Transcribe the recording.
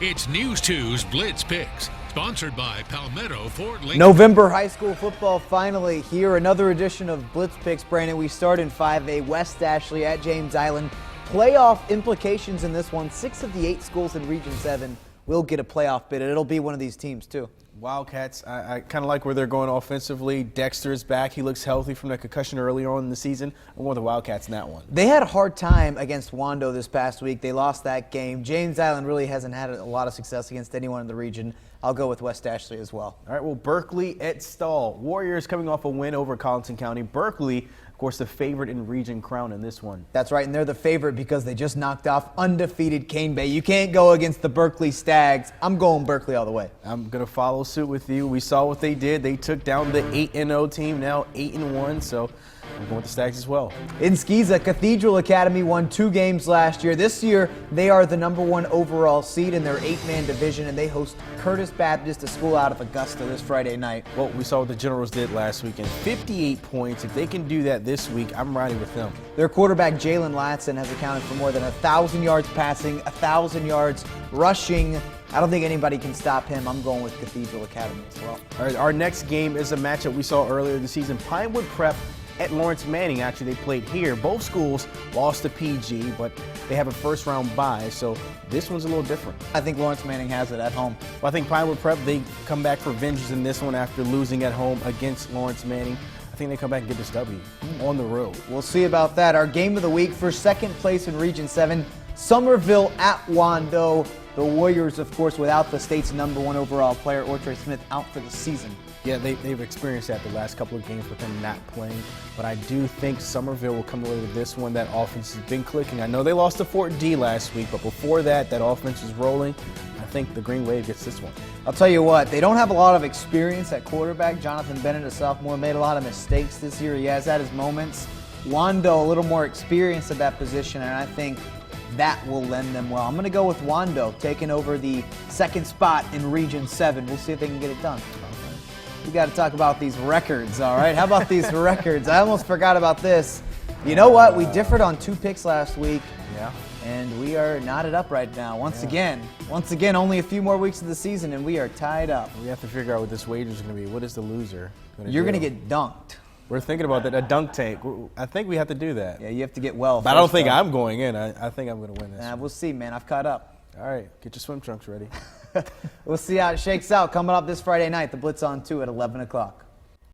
It's News 2's Blitz Picks, sponsored by Palmetto Ford Lincoln. November high school football finally here. Another edition of Blitz Picks. Brandon, we start in 5A. West Ashley at James Island. Playoff implications in this one. 6 of the 8 schools in Region 7 will get a playoff bid, and it'll be one of these teams too. Wildcats, I kind of like where they're going offensively. Dexter is back. He looks healthy from that concussion earlier on in the season. I want the Wildcats in that one. They had a hard time against Wando this past week. They lost that game. James Island really hasn't had a lot of success against anyone in the region. I'll go with West Ashley as well. All right, well, Berkeley at Stall. Warriors coming off a win over Colleton County. Berkeley, of course, the favorite in region crown in this one. That's right, and they're the favorite because they just knocked off undefeated Cane Bay. You can't go against the Berkeley Stags. I'm going Berkeley all the way. I'm going to follow suit with you. We saw what they did. They took down the 8-0 team, now 8-1, so I'm going with the Stags as well. In Skeeza, Cathedral Academy won 2 games last year. This year, they are the #1 overall seed in their 8-man division, and they host Curtis Baptist, a school out of Augusta, this Friday night. Well, we saw what the Generals did last weekend. 58 points. If they can do that this week, I'm riding with them. Their quarterback, Jalen Latson, has accounted for more than 1,000 yards passing, 1,000 yards rushing. I don't think anybody can stop him. I'm going with Cathedral Academy as well. All right, our next game is a matchup we saw earlier this season. Pinewood Prep at Lawrence Manning. Actually, they played here. Both schools lost to PG, but they have a first-round bye, so this one's a little different. I think Lawrence Manning has it at home. Well, I think Pinewood Prep, they come back for vengeance in this one after losing at home against Lawrence Manning. I think they come back and get this W on the road. We'll see about that. Our game of the week for second place in Region 7, Somerville at Wando. The Warriors, of course, without the state's #1 overall player, Ortre Smith, out for the season. Yeah, they've experienced that the last couple of games with them not playing. But I do think Somerville will come away with this one. That offense has been clicking. I know they lost to Fort D last week, but before that offense was rolling. I think the Green Wave gets this one. I'll tell you what, they don't have a lot of experience at quarterback. Jonathan Bennett, a sophomore, made a lot of mistakes this year. He has had his moments. Wando, a little more experienced at that position, and I think that will lend them well. I'm going to go with Wando, taking over the second spot in Region 7. We'll see if they can get it done. We got to talk about these records, all right? How about these records? I almost forgot about this. You know what? We differed on 2 picks last week. Yeah. And we are knotted up right now. Once again, only a few more weeks of the season, and we are tied up. We have to figure out what this wager is going to be. What is the loser going to do? You're going to get dunked. We're thinking about that, a dunk tank. I think we have to do that. Yeah, you have to get well. But I don't think I'm going in. I think I'm going to win this. We'll see, man. I've caught up. All right, get your swim trunks ready. We'll see how it shakes out. Coming up this Friday night, the Blitz on 2 at 11 o'clock.